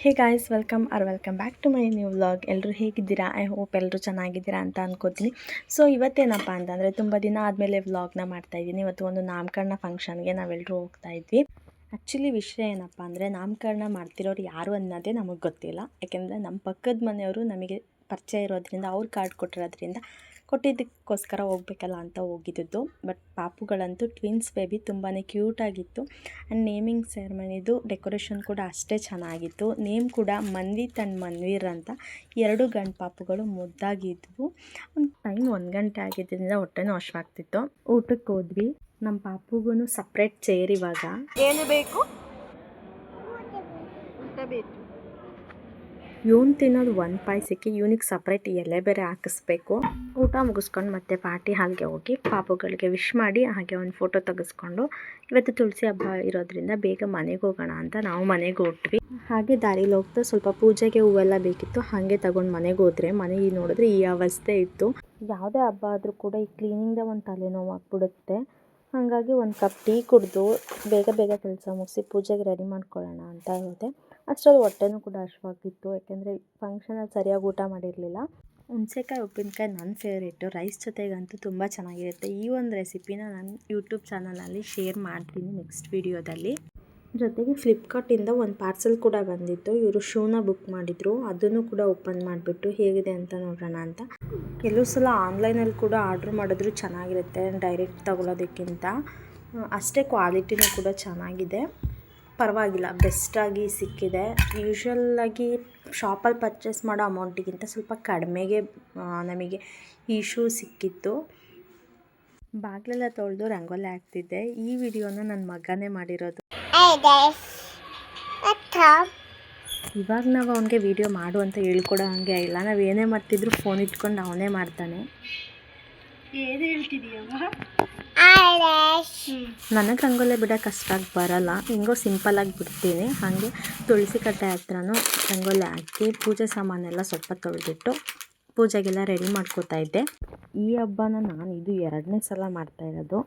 Hey guys, welcome back to my new vlog. ಎಲ್ಲರೂ ಹೇಗಿದ್ದೀರಾ? I hope ಎಲ್ಲರೂ ಚೆನ್ನಾಗಿದ್ದೀರಾ ಅಂತ ಅನ್ಕೋತೀನಿ. ಸೊ ಇವತ್ತೇನಪ್ಪ ಅಂತಂದರೆ ತುಂಬ ದಿನ ಆದಮೇಲೆ ವ್ಲಾಗ್ನ ಮಾಡ್ತಾಯಿದ್ದೀನಿ. ಇವತ್ತು ಒಂದು ನಾಮಕರಣ ಫಂಕ್ಷನ್ಗೆ ನಾವೆಲ್ಲರೂ ಹೋಗ್ತಾ ಇದ್ವಿ. ಆ್ಯಕ್ಚುಲಿ ವಿಷಯ ಏನಪ್ಪ ಅಂದರೆ, ನಾಮಕರಣ ಮಾಡ್ತಿರೋರು ಯಾರು ಅನ್ನೋದೇ ನಮಗೆ ಗೊತ್ತಿಲ್ಲ. ಯಾಕೆಂದರೆ ನಮ್ಮ ಪಕ್ಕದ ಮನೆಯವರು ನಮಗೆ ಪರಿಚಯ ಇರೋದ್ರಿಂದ, ಅವ್ರು ಕಾರ್ಡ್ ಕೊಟ್ಟಿದ್ದಕ್ಕೋಸ್ಕರ ಹೋಗ್ಬೇಕಲ್ಲ ಅಂತ ಹೋಗಿದ್ದು. ಬಟ್ ಪಾಪುಗಳಂತೂ ಟ್ವಿನ್ಸ್ ಬೇಬಿ ತುಂಬಾ ಕ್ಯೂಟಾಗಿತ್ತು. ಆ್ಯಂಡ್ ನೇಮಿಂಗ್ ಸೆರೆಮನಿದು ಡೆಕೋರೇಷನ್ ಕೂಡ ಅಷ್ಟೇ ಚೆನ್ನಾಗಿತ್ತು. ನೇಮ್ ಕೂಡ ಮನ್ವಿತ್ ಆ್ಯಂಡ್ ಮನ್ವೀರ್ ಅಂತ. 2 ಗಂಡು ಪಾಪುಗಳು ಮುದ್ದಾಗಿದ್ವು. ಒಂದು ಟೈಮ್ 1 ಗಂಟೆ ಆಗಿದ್ದರಿಂದ ಹೊಟ್ಟೆನೂ ಹಶ್ವಾಗ್ತಿತ್ತು. ಊಟಕ್ಕೆ ಹೋದ್ವಿ. ನಮ್ಮ ಪಾಪುಗೂ ಸಪ್ರೇಟ್ ಚೇರ್. ಇವಾಗ ಏನು ಬೇಕು? ಊಟ ಬೇಕು. ಇವನು ತಿನ್ನೋದು ಒಂದು ಪಾಯಸಕ್ಕೆ ಇವನಿಗೆ ಸಪ್ರೇಟ್ ಎಲೆ ಬೇರೆ ಹಾಕಿಸ್ಬೇಕು. ಊಟ ಮುಗಿಸ್ಕೊಂಡು ಮತ್ತೆ ಪಾರ್ಟಿ ಹಾಲ್ಗೆ ಹೋಗಿ ಪಾಪುಗಳಿಗೆ ವಿಶ್ ಮಾಡಿ ಹಾಗೆ ಒಂದು ಫೋಟೋ ತೆಗೆಸ್ಕೊಂಡು, ಇವತ್ತು ತುಳಸಿ ಹಬ್ಬ ಇರೋದ್ರಿಂದ ಬೇಗ ಮನೆಗೆ ಹೋಗೋಣ ಅಂತ ನಾವು ಮನೆಗೆ ಹೊರಟ್ವಿ. ಹಾಗೆ ದಾರಿಲಿ ಹೋಗ್ತಾ ಸ್ವಲ್ಪ ಪೂಜೆಗೆ ಹೂವೆಲ್ಲ ಬೇಕಿತ್ತು, ಹಾಗೆ ತಗೊಂಡು ಮನೆಗೆ ಹೋದರೆ ಮನೆಗೆ ನೋಡಿದ್ರೆ ಈ ಅವಸ್ಥೆ ಇತ್ತು. ಯಾವುದೇ ಹಬ್ಬ ಆದರೂ ಕೂಡ ಈ ಕ್ಲೀನಿಂಗ್ದ ಒಂದು ತಲೆನೋವು ಆಗ್ಬಿಡುತ್ತೆ. ಹಾಗಾಗಿ ಒಂದು ಕಪ್ ಟೀ ಕುಡಿದು ಬೇಗ ಕೆಲಸ ಮುಗಿಸಿ ಪೂಜೆಗೆ ರೆಡಿ ಮಾಡ್ಕೊಳ್ಳೋಣ ಅಂತ ಹೇಳಿದೆ. ಅಷ್ಟರಲ್ಲಿ ಹೊಟ್ಟೆನೂ ಕೂಡ ಹಶ್ವಾಗಿತ್ತು. ಯಾಕೆಂದರೆ ಫಂಕ್ಷನಲ್ಲಿ ಸರಿಯಾಗಿ ಊಟ ಮಾಡಿರಲಿಲ್ಲ. ಹುಣಸೆಕಾಯಿ ಉಪ್ಪಿನಕಾಯಿ ನನ್ನ ಫೇವ್ರೇಟು. ರೈಸ್ ಜೊತೆಗಂತೂ ತುಂಬ ಚೆನ್ನಾಗಿರುತ್ತೆ. ಈ ಒಂದು ರೆಸಿಪಿನ ನಾನು ಯೂಟ್ಯೂಬ್ ಚಾನಲಲ್ಲಿ ಶೇರ್ ಮಾಡ್ತೀನಿ ನೆಕ್ಸ್ಟ್ ವಿಡಿಯೋದಲ್ಲಿ. ಜೊತೆಗೆ ಫ್ಲಿಪ್ಕಾರ್ಟಿಂದ ಒಂದು ಪಾರ್ಸೆಲ್ ಕೂಡ ಬಂದಿತ್ತು. ಇವರು ಶೂನ ಬುಕ್ ಮಾಡಿದರು. ಅದನ್ನು ಕೂಡ ಓಪನ್ ಮಾಡಿಬಿಟ್ಟು ಹೇಗಿದೆ ಅಂತ ನೋಡೋಣ ಅಂತ. ಕೆಲವು ಸಲ ಆನ್ಲೈನಲ್ಲಿ ಕೂಡ ಆರ್ಡ್ರ್ ಮಾಡಿದ್ರು ಚೆನ್ನಾಗಿರುತ್ತೆ ಡೈರೆಕ್ಟ್ ತಗೊಳ್ಳೋದಕ್ಕಿಂತ. ಅಷ್ಟೇ ಕ್ವಾಲಿಟಿನೂ ಕೂಡ ಚೆನ್ನಾಗಿದೆ, ಪರವಾಗಿಲ್ಲ, ಬೆಸ್ಟಾಗಿ ಸಿಕ್ಕಿದೆ. ಯೂಶ್ವಲ್ಲಾಗಿ ಶಾಪಲ್ಲಿ ಪರ್ಚೇಸ್ ಮಾಡೋ ಅಮೌಂಟಿಗಿಂತ ಸ್ವಲ್ಪ ಕಡಿಮೆಗೆ ನಮಗೆ ಈ ಶೂ ಸಿಕ್ಕಿತ್ತು. ಬಾಗಿಲೆಲ್ಲ ತೊಳೆದು ರಂಗೋಲಿ ಹಾಕ್ತಿದ್ದೆ. ಈ ವಿಡಿಯೋನ ನನ್ನ ಮಗನೇ ಮಾಡಿರೋದು. ಇವಾಗ ನಾವು ಅವನಿಗೆ ವಿಡಿಯೋ ಮಾಡು ಅಂತ ಹೇಳ್ಕೊಡೋ ಹಂಗೆ ಇಲ್ಲ. ನಾವು ಏನೇ ಮಾಡ್ತಿದ್ರು ಫೋನ್ ಇಟ್ಕೊಂಡು ಅವನೇ ಮಾಡ್ತಾನೆ. ಏನು ಹೇಳ್ತಿದೀಯಮ್ಮ? ನನಗೆ ರಂಗೋಲಿ ಬಿಡೋಕೆ ಅಷ್ಟಾಗಿ ಬರಲ್ಲ, ಹಿಂಗೋ ಸಿಂಪಲಾಗಿ ಬಿಡ್ತೀನಿ. ಹಾಗೆ ತುಳಸಿ ಕಟ್ಟೆ ಹತ್ರನೂ ರಂಗೋಲಿ ಹಾಕಿ ಪೂಜೆ ಸಾಮಾನೆಲ್ಲ ಸ್ವಲ್ಪ ತೊಳೆದಿಟ್ಟು ಪೂಜೆಗೆಲ್ಲ ರೆಡಿ ಮಾಡ್ಕೋತಾ ಇದ್ದೆ. ಈ ಹಬ್ಬನ ನಾನು ಇದು 2ನೇ ಸಲ ಮಾಡ್ತಾಯಿರೋದು.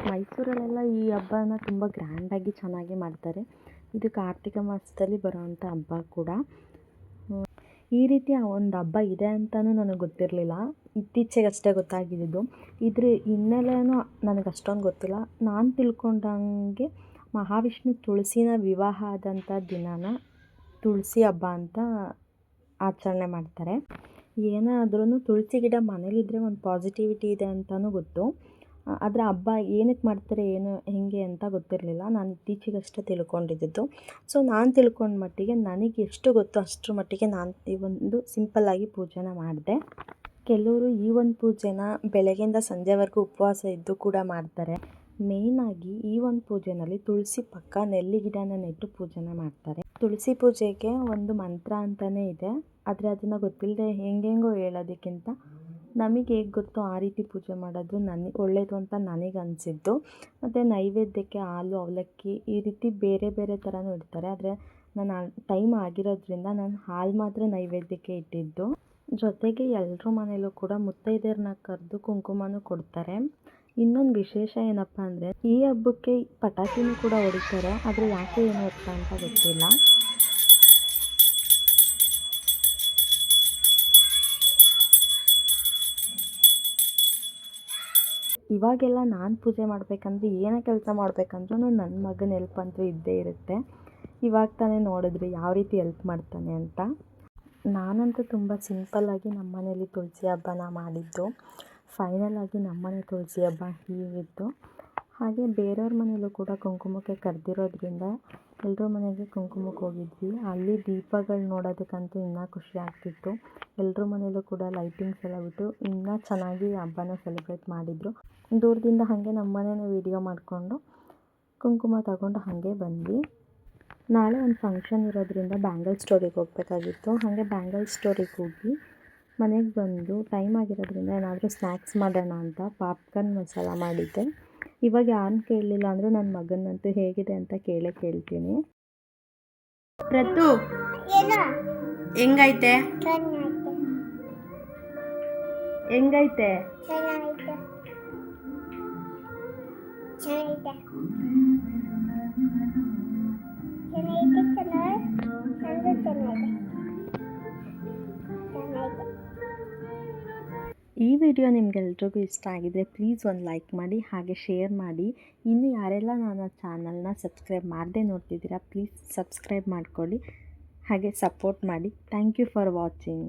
ಮೈಸೂರಲ್ಲೆಲ್ಲ ಈ ಹಬ್ಬನ ತುಂಬ ಗ್ರ್ಯಾಂಡಾಗಿ ಚೆನ್ನಾಗಿ ಮಾಡ್ತಾರೆ. ಇದು ಕಾರ್ತಿಕ ಮಾಸದಲ್ಲಿ ಬರೋವಂಥ ಹಬ್ಬ ಕೂಡ. ಈ ರೀತಿ ಒಂದು ಹಬ್ಬ ಇದೆ ಅಂತಲೂ ನನಗೆ ಗೊತ್ತಿರಲಿಲ್ಲ. ಇತ್ತೀಚೆಗಷ್ಟೇ ಗೊತ್ತಾಗಿದ್ದು. ಇದ್ರ ಹಿನ್ನೆಲೆನೂ ನನಗೆ ಅಷ್ಟೊಂದು ಗೊತ್ತಿಲ್ಲ. ನಾನು ತಿಳ್ಕೊಂಡಂಗೆ ಮಹಾವಿಷ್ಣು ತುಳಸಿನ ವಿವಾಹ ಆದಂಥ ದಿನಾನ ತುಳಸಿ ಹಬ್ಬ ಅಂತ ಆಚರಣೆ ಮಾಡ್ತಾರೆ. ಏನೇ ಆದ್ರೂ ತುಳಸಿ ಗಿಡ ಮನೇಲಿದ್ದರೆ ಒಂದು ಪಾಸಿಟಿವಿಟಿ ಇದೆ ಅಂತಲೂ ಗೊತ್ತು. ಅದರ ಹಬ್ಬ ಏನಕ್ಕೆ ಮಾಡ್ತಾರೆ, ಏನು ಹೇಗೆ ಅಂತ ಗೊತ್ತಿರಲಿಲ್ಲ. ನಾನು ಇತ್ತೀಚೆಗಷ್ಟೇ ತಿಳ್ಕೊಂಡಿದ್ದು. ಸೊ ನಾನು ತಿಳ್ಕೊಂಡ ಮಟ್ಟಿಗೆ ನನಗೆ ಎಷ್ಟು ಗೊತ್ತೋ ಅಷ್ಟರ ಮಟ್ಟಿಗೆ ನಾನು ಈ ಒಂದು ಸಿಂಪಲ್ಲಾಗಿ ಪೂಜೆನ ಮಾಡಿದೆ. ಕೆಲವರು ಈ ಒಂದು ಪೂಜೆನ ಬೆಳಗ್ಗೆಯಿಂದ ಸಂಜೆವರೆಗೂ ಉಪವಾಸ ಇದ್ದು ಕೂಡ ಮಾಡ್ತಾರೆ. ಮೇಯ್ನಾಗಿ ಈ ಒಂದು ಪೂಜೆನಲ್ಲಿ ತುಳಸಿ ಪಕ್ಕ ನೆಲ್ಲಿ ಗಿಡನ ನೆಟ್ಟು ಪೂಜೆನ ಮಾಡ್ತಾರೆ. ತುಳಸಿ ಪೂಜೆಗೆ ಒಂದು ಮಂತ್ರ ಅಂತಲೇ ಇದೆ. ಆದರೆ ಅದನ್ನು ಗೊತ್ತಿಲ್ಲದೆ ಹೆಂಗೆಂಗೋ ಹೇಳೋದಕ್ಕಿಂತ ನಮಗೆ ಹೇಗೆ ಗೊತ್ತೋ ಆ ರೀತಿ ಪೂಜೆ ಮಾಡೋದು ನನಗೆ ಒಳ್ಳೆಯದು ಅಂತ ನನಗೆ ಅನಿಸಿದ್ದು. ಮತ್ತು ನೈವೇದ್ಯಕ್ಕೆ ಹಾಲು, ಅವಲಕ್ಕಿ ಈ ರೀತಿ ಬೇರೆ ಬೇರೆ ಥರನೂ ಇಡ್ತಾರೆ. ಆದರೆ ನಾನು ಟೈಮ್ ಆಗಿರೋದ್ರಿಂದ ನಾನು ಹಾಲು ಮಾತ್ರ ನೈವೇದ್ಯಕ್ಕೆ ಇಟ್ಟಿದ್ದು. ಜೊತೆಗೆ ಎಲ್ಲರ ಮನೇಲೂ ಕೂಡ ಮುತ್ತೈದೆಯರನ್ನ ಕರೆದು ಕುಂಕುಮನೂ ಕೊಡ್ತಾರೆ. ಇನ್ನೊಂದು ವಿಶೇಷ ಏನಪ್ಪ ಅಂದರೆ, ಈ ಹಬ್ಬಕ್ಕೆ ಪಟಾಕಿನೂ ಕೂಡ ಹೊಡಿತಾರೆ. ಆದರೆ ಯಾಕೆ ಏನು ಅರ್ಥ ಅಂತ ಗೊತ್ತಿಲ್ಲ. ಇವಾಗೆಲ್ಲ ನಾನು ಪೂಜೆ ಮಾಡಬೇಕಂದ್ರೆ ಏನೇ ಕೆಲಸ ಮಾಡಬೇಕಂದ್ರೂ ನನ್ನ ಮಗನ ಹೆಲ್ಪ್ ಅಂತೂ ಇದ್ದೇ ಇರುತ್ತೆ. ಇವಾಗ ತಾನೇ ನೋಡಿದ್ರಿ ಯಾವ ರೀತಿ ಹೆಲ್ಪ್ ಮಾಡ್ತಾನೆ ಅಂತ. ನಾನಂತೂ ತುಂಬ ಸಿಂಪಲ್ಲಾಗಿ ನಮ್ಮ ಮನೇಲಿ ತುಳಸಿ ಹಬ್ಬನ ಮಾಡಿದ್ದು. ಫೈನಲಾಗಿ ನಮ್ಮನೆ ತುಳಸಿ ಹಬ್ಬ ಹೀಗಿತ್ತು. ಹಾಗೆ ಬೇರೆಯವ್ರ ಮನೇಲೂ ಕೂಡ ಕುಂಕುಮಕ್ಕೆ ಕರೆದಿರೋದ್ರಿಂದ ಎಲ್ಲರ ಮನೆಗೆ ಕುಂಕುಮಕ್ಕೆ ಹೋಗಿದ್ವಿ. ಅಲ್ಲಿ ದೀಪಗಳು ನೋಡೋದಕ್ಕಂತೂ ಇನ್ನೂ ಖುಷಿ ಆಗ್ತಿತ್ತು. ಎಲ್ಲರ ಮನೇಲೂ ಕೂಡ ಲೈಟಿಂಗ್ಸ್ ಎಲ್ಲ ಬಿಟ್ಟು ಇನ್ನೂ ಚೆನ್ನಾಗಿ ಹಬ್ಬನ ಸೆಲೆಬ್ರೇಟ್ ಮಾಡಿದರು. ದೂರದಿಂದ ಹಾಗೆ ನಮ್ಮ ಮನೇನ ವೀಡಿಯೋ ಮಾಡಿಕೊಂಡು ಕುಂಕುಮ ತಗೊಂಡು ಹಾಗೆ ಬಂದ್ವಿ. ನಾಳೆ ಒಂದು ಫಂಕ್ಷನ್ ಇರೋದ್ರಿಂದ ಬ್ಯಾಂಗಲ್ ಸ್ಟೋರಿಗೆ ಹೋಗಬೇಕಾಗಿತ್ತು. ಹಾಗೆ ಬ್ಯಾಂಗಲ್ ಸ್ಟೋರಿಗೆ ಹೋಗಿ ಮನೆಗೆ ಬಂದು ಟೈಮ್ ಆಗಿರೋದ್ರಿಂದ ಏನಾದರೂ ಸ್ನ್ಯಾಕ್ಸ್ ಮಾಡೋಣ ಅಂತ ಪಾಪ್ಕಾರ್ನ್ ಮಸಾಲ ಮಾಡಿದ್ದೆ. ಇವಾಗ ಯಾರನ್ನ ಕೇಳಲಿಲ್ಲ ಅಂದರೂ ನನ್ನ ಮಗನಂತೂ ಹೇಗಿದೆ ಅಂತ ಕೇಳ್ತೀನಿ. ಪ್ರತು, ಹೆಂಗೈತೆ? ಹೆಂಗೈತೆ? ಈ ವಿಡಿಯೋ ನಿಮಗೆಲ್ರಿಗೂ ಇಷ್ಟ ಆಗಿದ್ರೆ ಪ್ಲೀಸ್ ಒಂದು ಲೈಕ್ ಮಾಡಿ, ಹಾಗೆ ಶೇರ್ ಮಾಡಿ. ಇನ್ನು ಯಾರೆಲ್ಲ ನನ್ನ ಚಾನಲ್ನ ಸಬ್ಸ್ಕ್ರೈಬ್ ಮಾಡದೆ ನೋಡ್ತಿದ್ದೀರಾ ಪ್ಲೀಸ್ ಸಬ್ಸ್ಕ್ರೈಬ್ ಮಾಡ್ಕೊಳ್ಳಿ, ಹಾಗೆ ಸಪೋರ್ಟ್ ಮಾಡಿ. Thank you for watching.